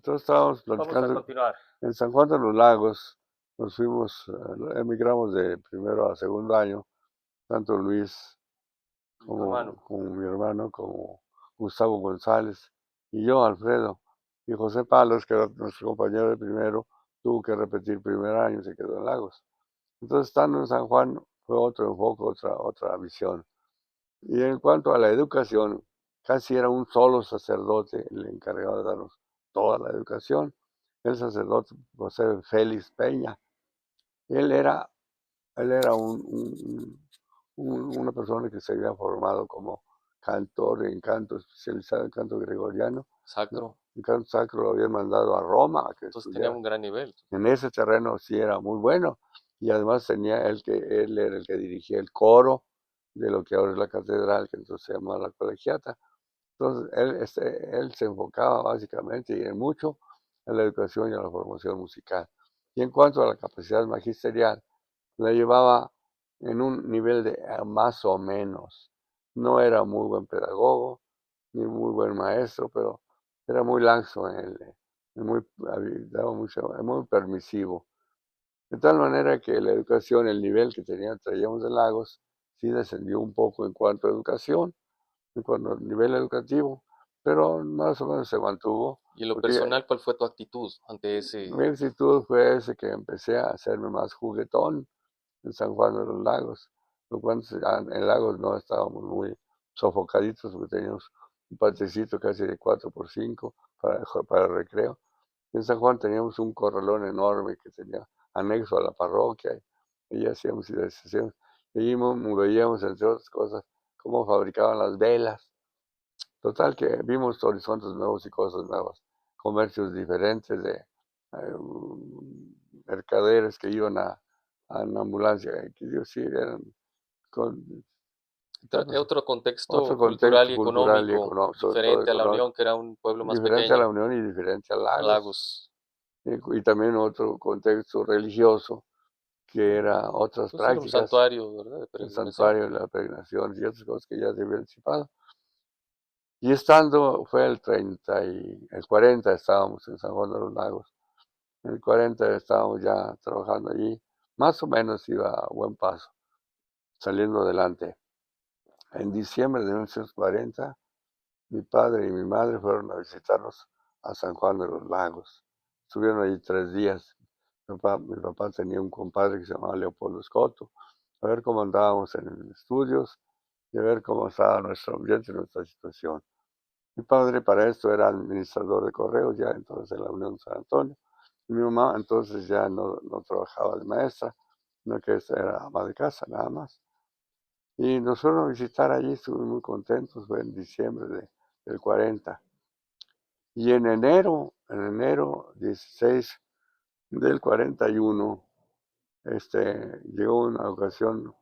Entonces estábamos Vamos a platicando continuar. en San Juan de los Lagos. Nos fuimos, emigramos de primero a segundo año, tanto Luis Y tu hermano. como mi hermano, como Gustavo González y yo, Alfredo. Y José Palos, que era nuestro compañero de primero, tuvo que repetir primer año, se quedó en Lagos. Entonces, estando en San Juan, fue otro enfoque, otra visión. Y en cuanto a la educación, casi era un solo sacerdote el encargado de darnos toda la educación, el sacerdote José Félix Peña. Él era, él era una persona que se había formado como cantor en canto, especializado en canto gregoriano. Sacro. El canto sacro lo habían mandado a Roma a que Entonces tenía estudiara. un gran nivel. En ese terreno sí era muy bueno. Y además él era el que dirigía el coro de lo que ahora es la catedral, que entonces se llama la colegiata. Entonces él se enfocaba básicamente y en mucho en la educación y en la formación musical. Y en cuanto a la capacidad magisterial, la llevaba en un nivel de más o menos. No era muy buen pedagogo, ni muy buen maestro, pero era muy laxo muy, daba mucho, muy permisivo. De tal manera que la educación, el nivel que traíamos de Lagos, sí descendió un poco en cuanto a educación, en cuanto a nivel educativo, pero más o menos se mantuvo, Y en lo porque personal, ¿cuál fue tu actitud ante ese? mi actitud fue ese que empecé a hacerme más juguetón en San Juan de los Lagos. Lo cual en Lagos no estábamos muy sofocaditos porque teníamos un patecito casi de 4x5 para el recreo. En San Juan teníamos un corralón enorme que tenía anexo a la parroquia y hacíamos y deshacíamos. Y veíamos, entre otras cosas, cómo fabricaban las velas. Total que vimos horizontes nuevos y cosas nuevas, comercios diferentes de mercaderes que iban en ambulancia, que Dios sí eran con Otro otro contexto cultural contexto y cultural y económico, económico, sobre todo diferente a La económico, Unión, que era un pueblo más diferente a la pequeño, Unión y diferente a a Lagos, Lagos. y también otro contexto religioso, que era otras Pues era un prácticas, santuario, ¿verdad? De el peregrinación. santuario, la peregrinación y otras cosas que ya se habían anticipado. Y estando, fue el 40 estábamos en San Juan de los Lagos. En el 40 estábamos ya trabajando allí. Más o menos iba a buen paso, saliendo adelante. En diciembre de 1940, mi padre y mi madre fueron a visitarnos a San Juan de los Lagos. Estuvieron allí 3 días. Mi papá tenía un compadre que se llamaba Leopoldo Scotto, a ver cómo andábamos en estudios y a ver cómo estaba nuestro ambiente y nuestra situación. Mi padre para esto era administrador de correos ya entonces en la Unión de San Antonio. Y mi mamá entonces ya no trabajaba de maestra, sino que era ama de casa nada más. Y nos fueron a visitar allí, estuvimos muy contentos, fue en diciembre del 40. Y en enero 16 del 41, llegó una ocasión,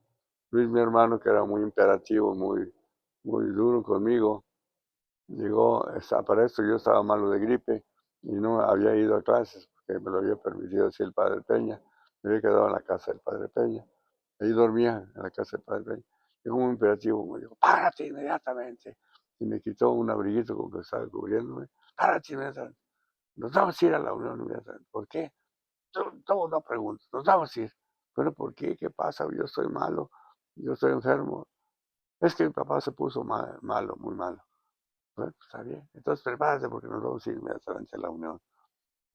Luis, mi hermano, que era muy imperativo, muy duro conmigo, llegó, para esto yo estaba malo de gripe y no había ido a clases porque me lo había permitido así el padre Peña. Me había quedado en la casa del padre Peña. Ahí dormía en la casa del padre Peña. Llegó un imperativo, me dijo, párate inmediatamente. Y me quitó un abriguito con que estaba cubriéndome. Párate inmediatamente. Nos vamos a ir a la Unión inmediatamente. ¿Por qué? Todo no pregunto. Nos vamos a ir. Bueno, ¿por qué? ¿Qué pasa? Yo estoy malo. Yo estoy enfermo. Es que mi papá se puso malo, muy malo. Bueno, pues está bien. Entonces prepárate porque nos vamos a ir inmediatamente a la Unión.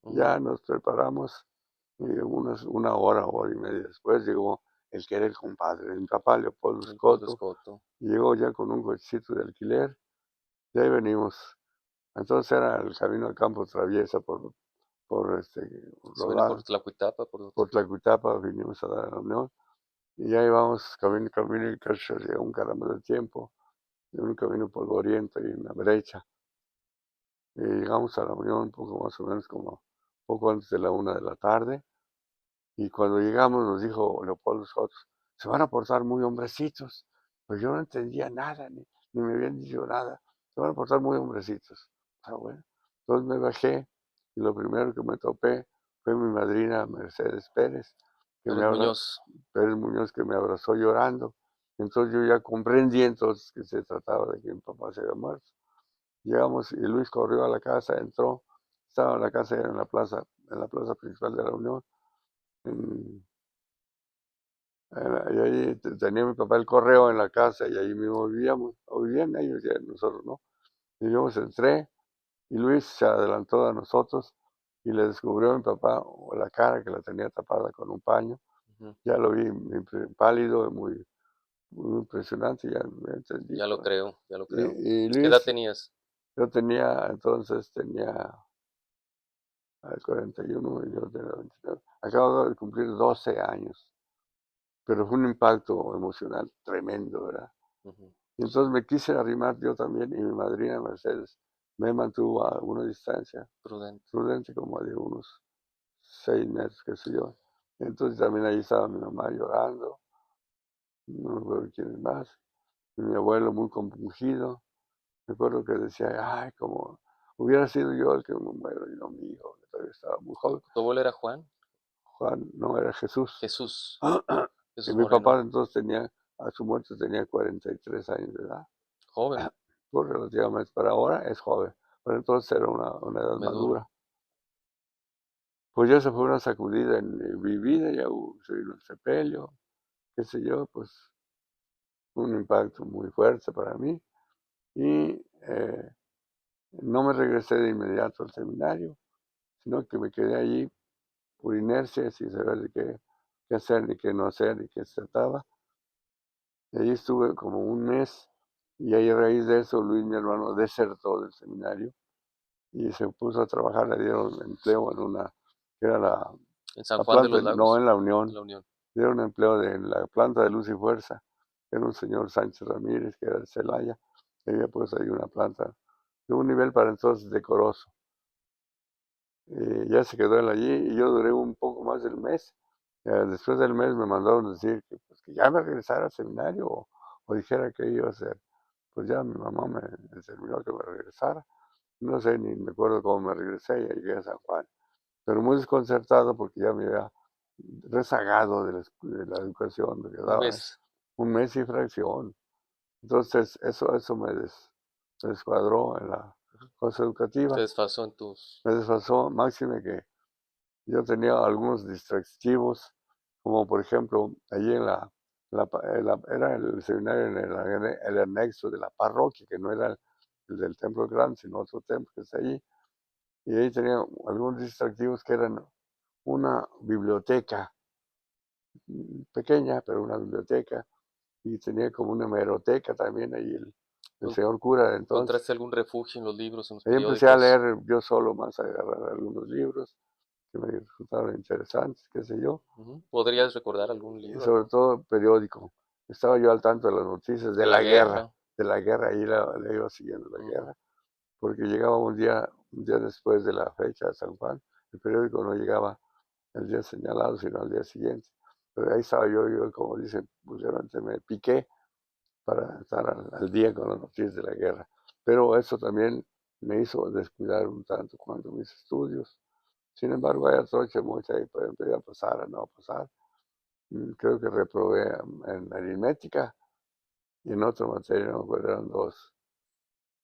Ujú. Ya nos preparamos y una hora y media después llegó el que era el compadre de mi papá, Leopoldo Leopoldo Scotto. Scotto. Llegó ya con un cochecito de alquiler y ahí venimos. Entonces era el camino al campo traviesa por Se viene por Rodal, Tlacuitapa, por por Tlacuitapa, vinimos a la Unión. Y ahí vamos, camino y casi llegó un caramelo de tiempo, de un camino polvoriento y una brecha. Y llegamos a la Unión un poco más o menos como poco antes de la 1 de la tarde. Y cuando llegamos nos dijo Leopoldo Scott, se van a portar muy hombrecitos. Pues yo no entendía nada, ni me habían dicho nada. Se van a portar muy hombrecitos. Ah, bueno. Entonces me bajé y lo primero que me topé fue mi madrina Mercedes Pérez, Pérez Muñoz. Pérez Muñoz, que me abrazó llorando. Entonces yo ya comprendí entonces que se trataba de que mi papá se había muerto. Llegamos y Luis corrió a la casa, entró, estaba la casa en la plaza principal de la Unión. Y ahí tenía mi papá el correo en la casa y ahí mismo vivíamos, o vivían ellos, ya nosotros no. Vivíamos en tres y Luis se adelantó a nosotros y le descubrió a mi papá la cara que la tenía tapada con un paño. Ya lo vi pálido, muy impresionante, ya me entendí. Ya lo creo, ya lo creo. Y ¿Qué edad Luis, tenías? yo tenía 41 y yo tenía 29. Acabo de cumplir 12 años, pero fue un impacto emocional tremendo, ¿verdad? Y entonces me quise arrimar yo también y mi madrina Mercedes me mantuvo a una distancia prudente como de unos 6 metros, qué sé yo. Entonces también ahí estaba mi mamá llorando, no me acuerdo quién más, y mi abuelo muy compungido. Me acuerdo que decía, ay, como hubiera sido yo el que me muero y no mi hijo, que todavía estaba muy joven. ¿Tu abuelo era Juan? Juan, no, era Jesús. Jesús. Y Jesús mi Moreno. papá entonces a su muerte tenía 43 años de edad. Joven. Pues relativamente, para ahora es joven, pero entonces era una edad madura. Pues ya se fue una sacudida en mi vida, ya se vino el sepelio, qué sé yo, pues un impacto muy fuerte para mí. Y no me regresé de inmediato al seminario, sino que me quedé allí por inercia, sin saber de qué hacer, ni qué no hacer, ni qué se trataba. Y allí estuve como un mes, y ahí a raíz de eso Luis, mi hermano, desertó del seminario y se puso a trabajar, le dieron empleo que era ¿En San la Juan de planta, los no, Lagos? en la Unión, La Unión. dieron empleo en la planta de Luz y Fuerza, era un señor Sánchez Ramírez, que era de Celaya, que había puesto ahí una planta de un nivel para entonces decoroso. Ya se quedó él allí y yo duré un poco más del mes. Después del mes me mandaron decir que, pues, que ya me regresara al seminario o dijera que iba a hacer. Pues ya mi mamá me determinó que me regresara. No sé, ni me acuerdo cómo me regresé y llegué a San Juan. Pero muy desconcertado porque ya me había rezagado de la educación que Un daba. mes. Un mes y fracción. Entonces eso me descuadró en la cosa educativa. Te desfasó en tus... Me desfasó, máxime que yo tenía algunos distractivos, como por ejemplo, allí era el seminario en el anexo de la parroquia, que no era el del templo grande, sino otro templo que está allí. Y ahí tenía algunos distractivos que eran una biblioteca pequeña, pero una biblioteca, y tenía como una hemeroteca también ahí el señor cura de entonces. ¿Encontraste algún refugio en los libros, en los Ahí periódicos? empecé a leer yo solo, más a agarrar algunos libros que me resultaron interesantes, qué sé yo. ¿Podrías recordar algún Y libro? sobre todo periódico. Estaba yo al tanto de las noticias de la guerra, ahí la iba siguiendo la guerra, porque llegaba un día después de la fecha de San Juan, el periódico no llegaba el día señalado, sino al día siguiente. Pero ahí estaba yo como dicen, vulgarmente me piqué para estar al día con las noticias de la guerra. Pero eso también me hizo descuidar un tanto cuanto mis estudios. Sin embargo, hay troche mucha y empecé a pasar, a no pasar. Creo que reprobé en aritmética y en otra materia, no me acuerdo, eran dos.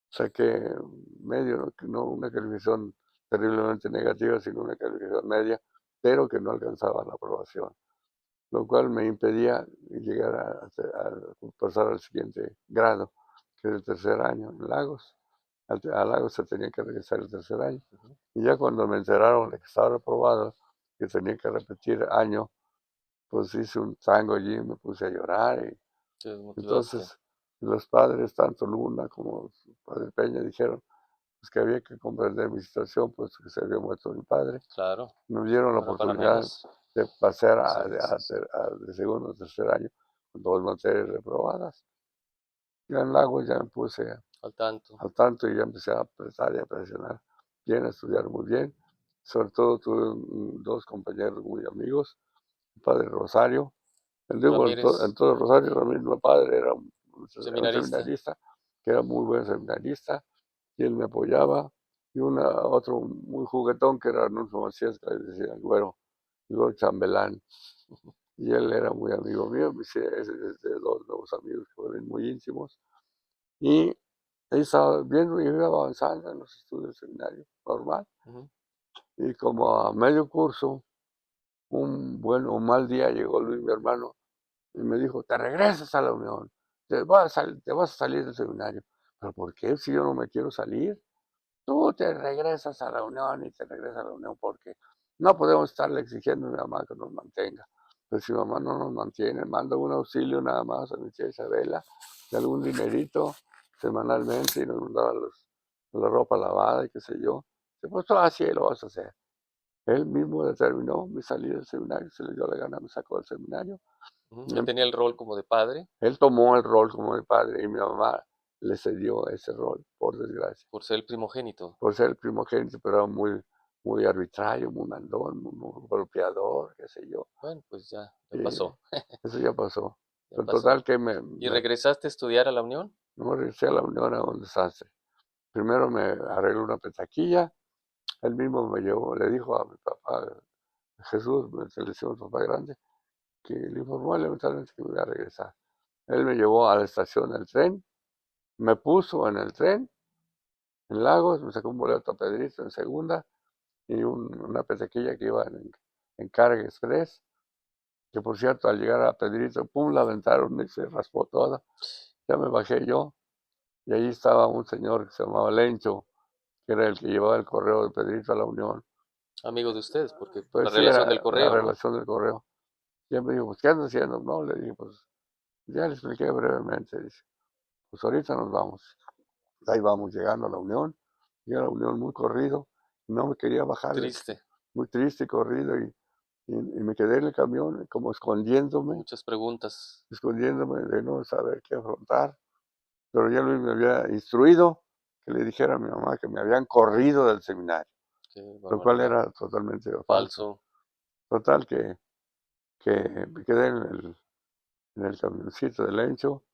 Saqué medio, no una calificación terriblemente negativa, sino una calificación media, pero que no alcanzaba la aprobación, lo cual me impedía llegar a pasar al siguiente grado, que es el tercer año en Lagos. A Lagos se tenía que regresar el tercer año. Y ya cuando me enteraron de que estaba reprobado, que tenía que repetir año, pues hice un tango allí y me puse a llorar. Y entonces los padres, tanto Luna como su padre Peña, dijeron pues, que había que comprender mi situación, pues que se había muerto mi padre. Claro. Me dieron la oportunidad de pasar de segundo o tercer año con dos materias reprobadas. Ya en Lagos ya me puse al tanto y ya empecé a apretar y a presionar bien, a estudiar muy bien. Sobre todo tuve dos compañeros muy amigos, el padre Rosario. En todo Rosario Ramírez, mi padre era un seminarista, que era muy buen seminarista, y él me apoyaba. Y otro muy juguetón que era Arnulfo Macías, que le decía el güero Chambelán. Y él era muy amigo mío, de dos nuevos amigos que fueron muy íntimos. Y ahí estaba viendo, yo iba avanzando en los estudios del seminario, normal. Y como a medio curso, un mal día llegó Luis, mi hermano, y me dijo, te regresas a la Unión, te vas a salir del seminario. ¿Pero por qué si yo no me quiero salir? Tú te regresas a la Unión y te regresas a la Unión porque no podemos estarle exigiendo a mi mamá que nos mantenga. Pero si mi mamá no nos mantiene, manda un auxilio nada más a mi tía Isabela de algún dinerito semanalmente y nos mandaba la ropa lavada y qué sé yo. Pues todo así lo vas a hacer. Él mismo determinó mi salida del seminario, se le dio la gana, me sacó del seminario. Él tenía el rol como de padre, Él tomó el rol como mi padre y mi mamá le cedió ese rol, por desgracia, por ser el primogénito. por ser el primogénito, pero era muy arbitrario, muy mandón, muy golpeador, qué sé yo. Bueno, pues ya Y pasó, eso ya pasó. ya En total pasó. que ¿Y regresaste a estudiar a la Unión? me regresé a la Unión a un desastre. Primero me arregló una petaquilla, él mismo me llevó, le dijo a mi papá, Jesús, se le decía un papá grande, que le informó elementalmente que me iba a regresar. Él me llevó a la estación del tren, me puso en el tren, en Lagos, me sacó un boleto a Pedrito en segunda y una petaquilla que iba en Carga Express, que por cierto al llegar a Pedrito, pum, la aventaron y se raspó toda. Ya me bajé yo y allí estaba un señor que se llamaba Lencho, que era el que llevaba el correo de Pedrito a la Unión. Amigos de ustedes, porque la Pues sí, relación del era la correo, ¿no? relación del correo. Y él me dijo, pues, ¿qué andas haciendo? No, le dije, pues, ya le expliqué brevemente. Dice, pues ahorita nos vamos. Ahí vamos llegando a la Unión. Llegué a la Unión muy corrido. No me quería bajar, Triste, muy triste, corrido. Y me quedé en el camión como muchas preguntas. escondiéndome de no saber qué afrontar. Pero ya Luis me había instruido que le dijera a mi mamá que me habían corrido del seminario, Qué lo cual barbaridad. era totalmente falso. Falso. Total que me quedé en el camioncito del Lencho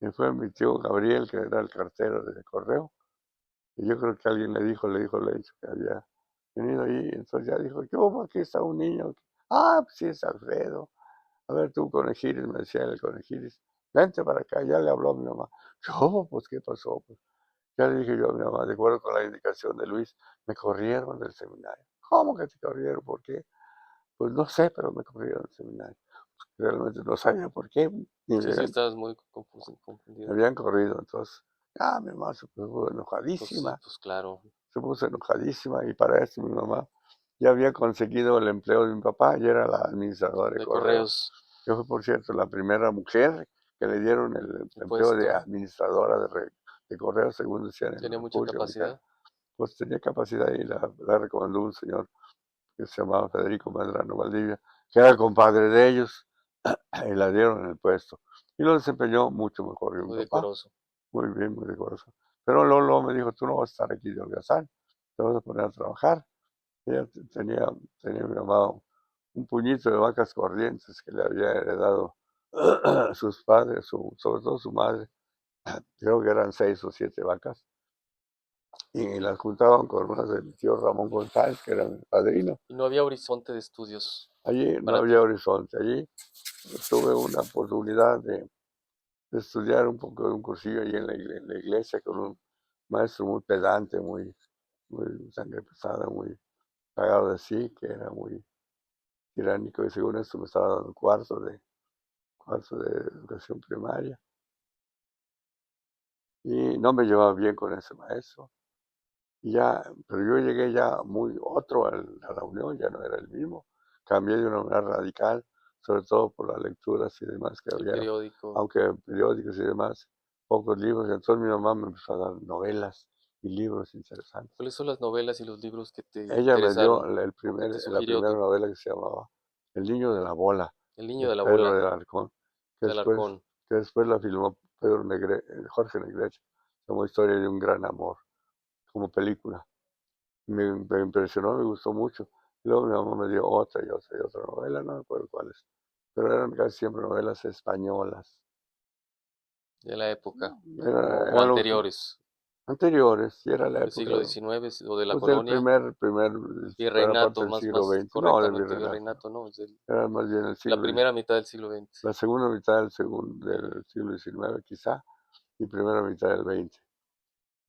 y fue mi tío Gabriel, que era el cartero de correo, y yo creo que alguien le dijo al Lencho que había venido ahí, entonces ya dijo, yo, aquí está un niño. Ah, pues sí, es Alfredo. A ver, tú, Conejiris, me decía el Conejiris, vente para acá, ya le habló a mi mamá. Yo, pues, ¿qué pasó? Pues, ya le dije yo a mi mamá, de acuerdo con la indicación de Luis, me corrieron del seminario. ¿Cómo que te corrieron? ¿Por qué? Pues no sé, pero me corrieron del seminario. Realmente no sabía por qué, ni Sí, sí, estabas muy me confundido. habían corrido. Entonces, mi mamá se puso Pues sí, enojadísima, pues claro. y para esto mi mamá ya había conseguido el empleo de mi papá y era la administradora de De correo. correos, Yo fui, por cierto, la primera mujer que le dieron el el empleo de puesto. administradora de correo, según decían en la Tenía mucha República Mexicana. capacidad. Pues tenía capacidad y la recomendó un señor que se llamaba Federico Medrano Valdivia, que era compadre de ellos, y la dieron el puesto. Y lo desempeñó mucho mejor que mi Muy papá, decoroso. muy bien, muy decoroso. Pero Lolo me dijo, tú no vas a estar aquí de holgazán, te vas a poner a trabajar. Ella tenía mi mamá un puñito de vacas corrientes que le había heredado sus padres, sobre todo su madre. Creo que eran 6 o 7 vacas. Y las juntaban con unas de mi tío Ramón González, que era mi padrino. Y no había horizonte de estudios Allí no para había ti. horizonte. Allí tuve una oportunidad de estudiar un poco de un cursillo allí en la iglesia con un maestro muy pedante, muy sangre pesada, muy cagado de sí, que era muy tiránico y según esto me estaba dando cuarto de educación primaria. Y no me llevaba bien con ese maestro. Y ya, pero yo llegué ya muy otro a la Unión, ya no era el mismo. Cambié de una manera radical, sobre todo por las lecturas y demás que El había, periódico. aunque periódicos y demás, pocos libros. Entonces mi mamá me empezó a dar novelas y libros interesantes. ¿Cuáles son las novelas y los libros que te Ella me dio interesaron o que te la sugirió primera novela que se llamaba El niño de la bola, El niño de de la Pedro bola de Alarcón, que de después, Alarcón? que después la filmó Jorge Negrete, como historia de un gran amor, como película. Me impresionó, me gustó mucho. Y luego mi mamá me dio otra y otra novela, no me acuerdo cuáles, pero eran casi siempre novelas españolas. De la época o Eran los anteriores, anteriores, y era la del época, siglo XIX o de la pues del colonia. primera parte Virreinato, del siglo más XX, no, del correctamente, virreinato, virreinato, ¿no? Es era más bien el la siglo primera mitad del siglo XX. la segunda mitad del siglo XIX quizá, y primera mitad del XX.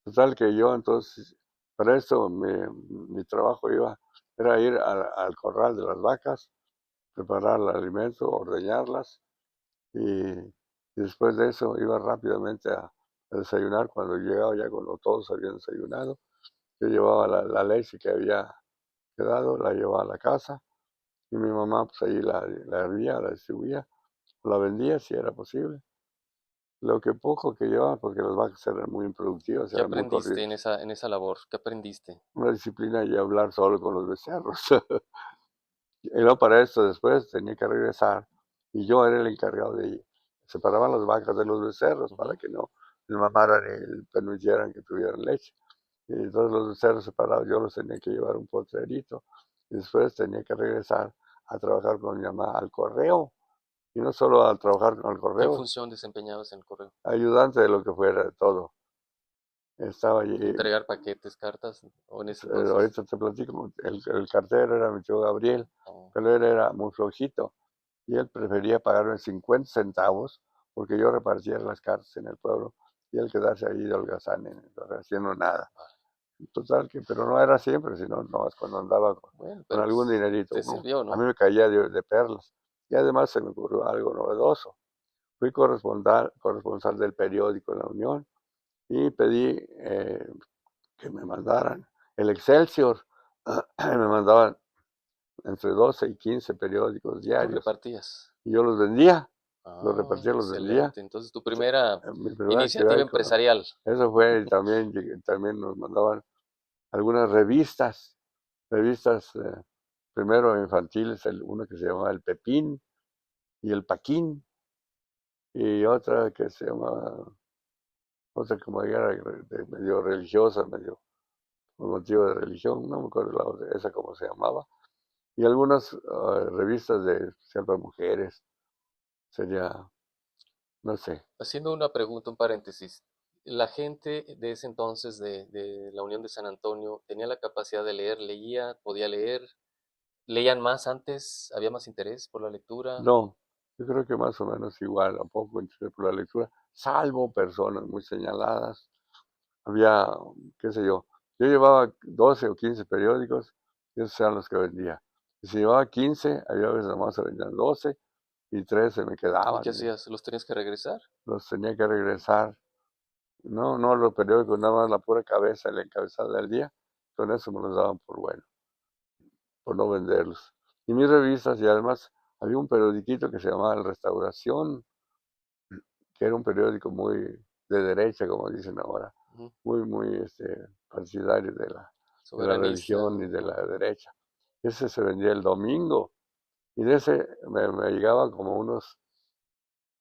Total que yo entonces, para esto mi trabajo iba Era ir al corral de las vacas, preparar el alimento, ordeñarlas y después de eso iba rápidamente a desayunar. Cuando llegaba ya cuando todos habían desayunado, yo llevaba la leche que había quedado, la llevaba a la casa y mi mamá pues ahí la hervía, la distribuía, la vendía si era posible. Lo que poco que llevaba, porque las vacas eran muy improductivas, ¿Qué eran muy aprendiste corrientes. en esa labor? ¿Qué aprendiste? Una disciplina y hablar solo con los becerros. Y luego para esto después tenía que regresar y yo era el encargado de separar las vacas de los becerros para Ujú. que no les mamaran y permitieran que tuvieran leche. Y entonces los becerros separados yo los tenía que llevar a un potrerito y después tenía que regresar a trabajar con mi mamá al correo. Y no solo a trabajar con el ¿Qué correo, función desempeñabas en el correo? ayudante de lo que fuera, de todo. Estaba allí, ¿Entregar paquetes, cartas? ¿O en ese entonces? ahorita te platico, el cartero era mi tío Gabriel, Oh, pero él era muy flojito y él prefería pagarme 50 centavos porque yo repartía las cartas en el pueblo y él quedarse ahí de holgazán haciendo nada. Total que, pero no era siempre, sino no, es cuando andaba bueno, con pero algún pues dinerito. te ¿No? sirvió, A mí ¿no? me caía de perlas. Y además se me ocurrió algo novedoso. Fui corresponsal del periódico La Unión y pedí que me mandaran el Excelsior. Me mandaban entre 12 y 15 periódicos ¿Y tú diarios. repartías? Y yo los vendía, los Ah, repartía, los vendía. excelente. Entonces, tu primera Mi primera iniciativa actividad, empresarial. eso fue, y también, también nos mandaban algunas revistas primero infantiles, uno que se llamaba El Pepín y El Paquín, y otra que se llamaba, otra como era medio religiosa, medio por motivo de religión, no me acuerdo esa cómo se llamaba, y algunas revistas de especial para mujeres, sería, no sé. Haciendo una pregunta, un paréntesis. La gente de ese entonces de la Unión de San Antonio tenía la capacidad de leer, leía, podía leer. ¿Leían más antes? ¿Había más interés por la lectura? No, yo creo que más o menos igual, a poco entré por la lectura, salvo personas muy señaladas. Había, qué sé yo llevaba 12 o 15 periódicos y esos eran los que vendía. Y si llevaba 15, había veces nomás se vendían 12 y 3 se me ¿Y qué quedaban. hacías? ¿Los tenías que regresar? Los tenía que regresar. No, no los periódicos, nada más la pura cabeza, el encabezado del día. Con eso me los daban por bueno, por no venderlos. Y mis revistas, y además había un periodiquito que se llamaba El Restauración, que era un periódico muy de derecha, como dicen ahora, Ujú. muy partidario de la Soberanista. religión y de la derecha. Ese se vendía el domingo y de ese me llegaban como unos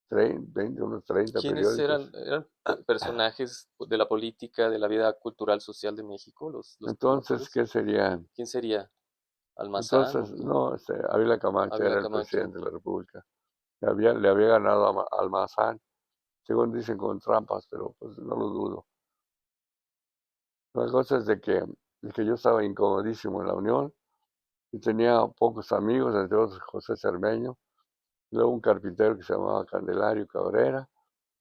30, 20, unos 30 ¿Quiénes eran? periódicos. ¿Eran personajes de la política, de la vida cultural social de México, los Entonces, autores? ¿qué serían? ¿Quién sería? ¿Almazán o Entonces, qué? no, Ávila Camacho Ávila era el Camacho. presidente de la República. Le había ganado a Almazán, según dicen con trampas, pero pues no lo dudo. La cosa es de que yo estaba incomodísimo en la Unión y tenía pocos amigos, entre otros José Cermeño, luego un carpintero que se llamaba Candelario Cabrera,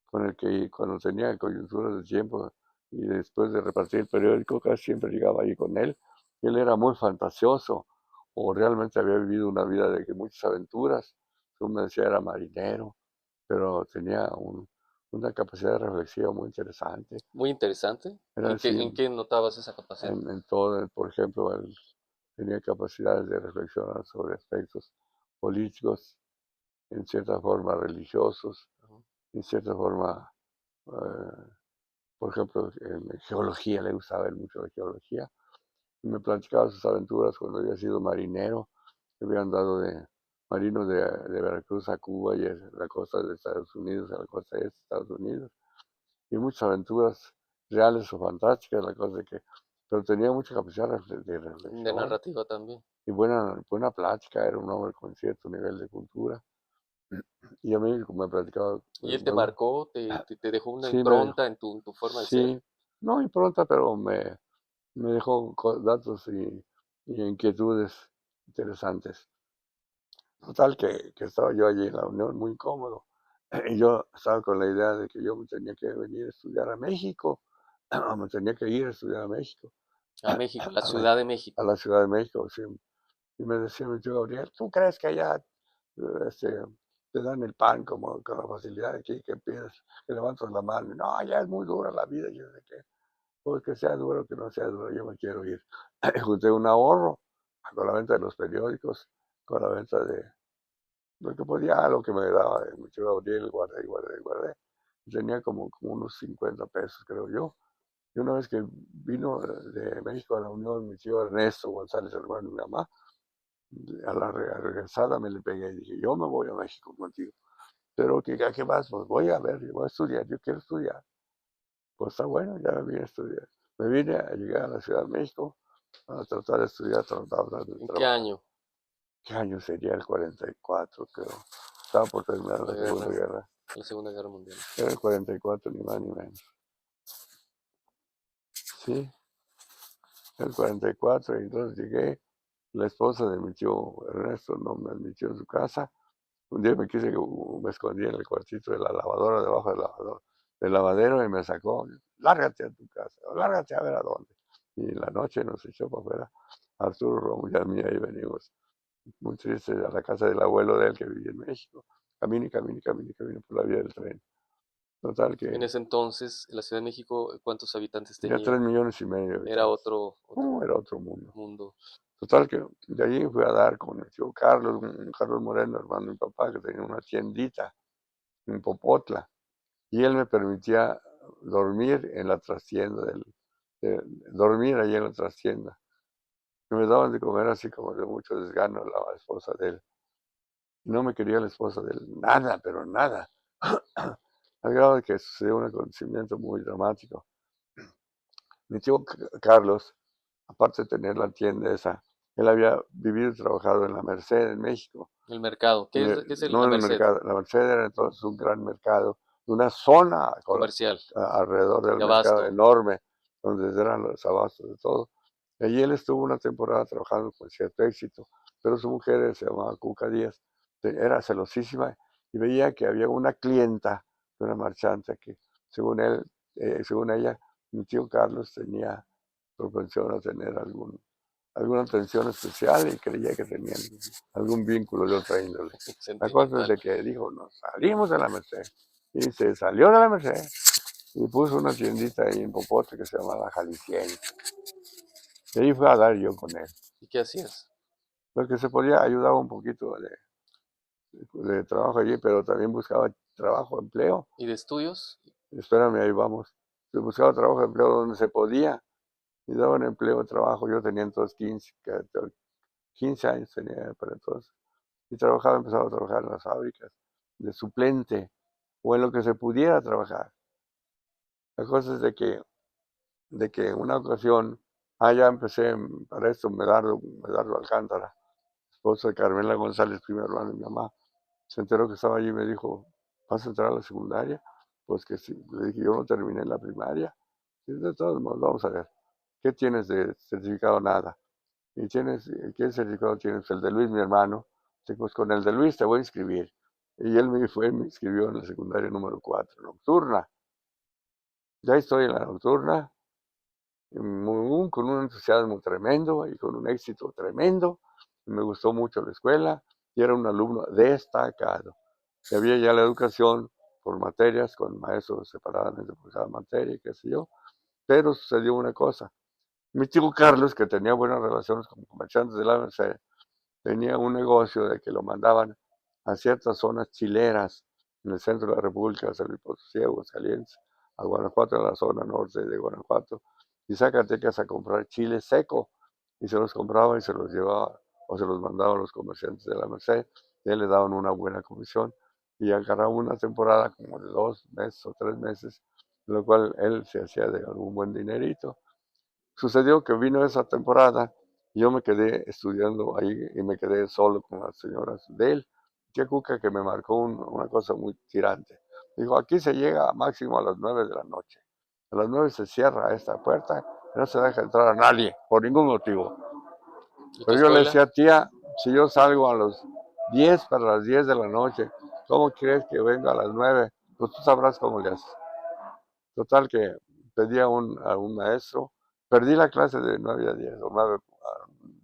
con el que cuando tenía coyunturas de tiempo y después de repartir el periódico, casi siempre llegaba ahí con él. Él era muy fantasioso o realmente había vivido una vida de muchas aventuras. Según me decía, era marinero, pero tenía una capacidad reflexiva muy interesante. Muy interesante. Era así En qué notabas esa capacidad? en todo, por ejemplo, él tenía capacidades de reflexionar sobre aspectos políticos, en cierta forma religiosos, Ujú. en cierta forma, por ejemplo, en geología, le gustaba ver mucho la geología. Y me platicaba sus aventuras cuando había sido marinero, que había andado de marino de Veracruz a Cuba y a la costa de Estados Unidos, a la costa este de Estados Unidos. Y muchas aventuras reales o fantásticas, la cosa que, pero tenía mucha capacidad de De reflexión narrativa también. y buena plática, era un hombre con cierto nivel de cultura. Y a mí, como me platicaba, ¿Y él te marcó, te dejó una sí, me impronta dijo, en tu forma de ser? sí, no impronta, pero me dejó datos y inquietudes interesantes. Total, que estaba yo allí en la Unión muy incómodo. Y yo estaba con la idea de que yo me tenía que venir a estudiar a México, me tenía que ir a estudiar a México. A México, a la a la, Ciudad de a México. la Ciudad de México. Sí. Y me decía mi tío Gabriel, ¿tú crees que allá este, te dan el pan como con la facilidad aquí que pides, que levantas la mano? No, ya es muy dura la vida. Yo sé que, pues que sea duro, que no sea duro, yo me quiero ir. Junté un ahorro con la venta de los periódicos, con la venta de lo que podía, lo que me daba mi tío Gabriel, guardé, guardé, guardé. Tenía como unos 50 pesos, creo yo. Y una vez que vino de México a la Unión mi tío Ernesto González, hermano de mi mamá, a la regresada me le pegué y dije, yo me voy a México contigo. Pero ¿a qué vas? Pues voy a ver, voy a estudiar, yo quiero estudiar. Pues está bueno, ya me vine a estudiar. Me vine a llegar a la Ciudad de México a tratar de estudiar, tratar de ¿En qué trabajar. año? ¿Qué año sería el 44, creo? Estaba por terminar La la Segunda guerra, Guerra. la Segunda Guerra Mundial. Era el 44, ni más ni menos. Sí, el 44, y entonces llegué. La esposa de mi tío Ernesto no me admitió en su casa. Un día me escondí en el cuartito de la lavadora, debajo del lavadero, y me sacó, lárgate a tu casa, o lárgate a ver a dónde. Y en la noche nos echó para afuera Arturo Romo y a mí, ahí venimos, muy tristes, a la casa del abuelo de él que vivía en México. Camine, camine, camine, camine por la vía del tren. Total que En ese entonces, la Ciudad de México, ¿cuántos habitantes ya tenía? 3,5 millones de Era habitantes. otro Era otro mundo. mundo. Total que de allí fui a dar con el tío Carlos, Carlos Moreno, hermano de mi papá, que tenía una tiendita en Popotla, y él me permitía dormir en la trastienda, dormir allí en la trastienda. Y me daban de comer así como de mucho desgano la esposa de él. Y no me quería la esposa de él, nada, pero nada. Al grado de que sucedió un acontecimiento muy dramático. Mi tío Carlos, aparte de tener la tienda esa, él había vivido y trabajado en la Merced en México. El mercado. ¿Qué es No la en el Merced? mercado, la Merced era entonces un gran mercado, una zona Comercial, alrededor del de mercado abasto. enorme, donde eran los abastos de todo. Y allí él estuvo una temporada trabajando con cierto éxito, pero su mujer se llamaba Cuca Díaz, era celosísima y veía que había una clienta, una marchante, que según él, según ella, mi tío Carlos tenía propensión a tener alguna atención especial y creía que tenían algún vínculo de otra índole. La cosa es Sentimental. de que dijo, nos salimos de la Merced. Y se salió de la Merced y puso una tiendita ahí en Popote que se llamaba Jalisciense. Y ahí fue a dar yo con él. ¿Y qué hacías? Lo que se podía, ayudaba un poquito de trabajo allí, pero también buscaba trabajo, empleo. ¿Y de estudios? Espérame, ahí vamos. Se buscaba trabajo, empleo donde se podía. Y daban empleo, trabajo. Yo tenía entonces 15 años tenía para entonces. Y empezaba a trabajar en las fábricas, de suplente, o en lo que se pudiera trabajar. La cosa es de que en una ocasión, ya empecé para esto, Medardo Alcántara, esposo de Carmela González, primer hermano de mi mamá, se enteró que estaba allí y me dijo, ¿vas a entrar a la secundaria? Pues que sí, le dije, yo no terminé la primaria. Y de todos modos, vamos a ver, ¿qué tienes de certificado? Nada. ¿Y qué certificado tienes? El de Luis, mi hermano. Dice, pues con el de Luis te voy a inscribir. Y él me inscribió en la secundaria número 4, nocturna. Ya estoy en la nocturna, con un entusiasmo tremendo y con un éxito tremendo. Me gustó mucho la escuela y era un alumno destacado. Y había ya la educación por materias, con maestros separadamente por cada materia, qué sé yo. Pero sucedió una cosa. Mi tío Carlos, que tenía buenas relaciones con comerciantes de la Merced, tenía un negocio de que lo mandaban a ciertas zonas chileras en el centro de la República, San Luis Potosí, Aguascalientes, a Guanajuato, a la zona norte de Guanajuato, y Zacatecas a comprar chile seco, y se los compraba y se los llevaba, o se los mandaba a los comerciantes de la Merced, y él le daban una buena comisión, y agarraba una temporada como de 2 meses o 3 meses, en lo cual él se hacía de algún buen dinerito. Sucedió que vino esa temporada y yo me quedé estudiando ahí y me quedé solo con las señoras de él. Qué cuca que me marcó una cosa muy tirante. Dijo, aquí se llega máximo a las 9 de la noche. A las 9 se cierra esta puerta y no se deja entrar a nadie, por ningún motivo. ¿Y tu Pero yo le escuela? decía, tía, si yo salgo a las 10 para las 10 de la noche, ¿cómo quieres que venga a las 9? Pues tú sabrás cómo le haces. Total que pedí a un maestro, perdí la clase de 9 a 10,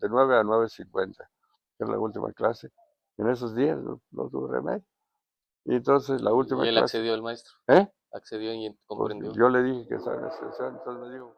de 9 a 9:50, que era la última clase. En esos días no tuve remedio. Y entonces la Y última él clase, accedió, el maestro. ¿eh? Accedió y Pues comprendió. yo le dije que estaba en la extensión, entonces me dijo,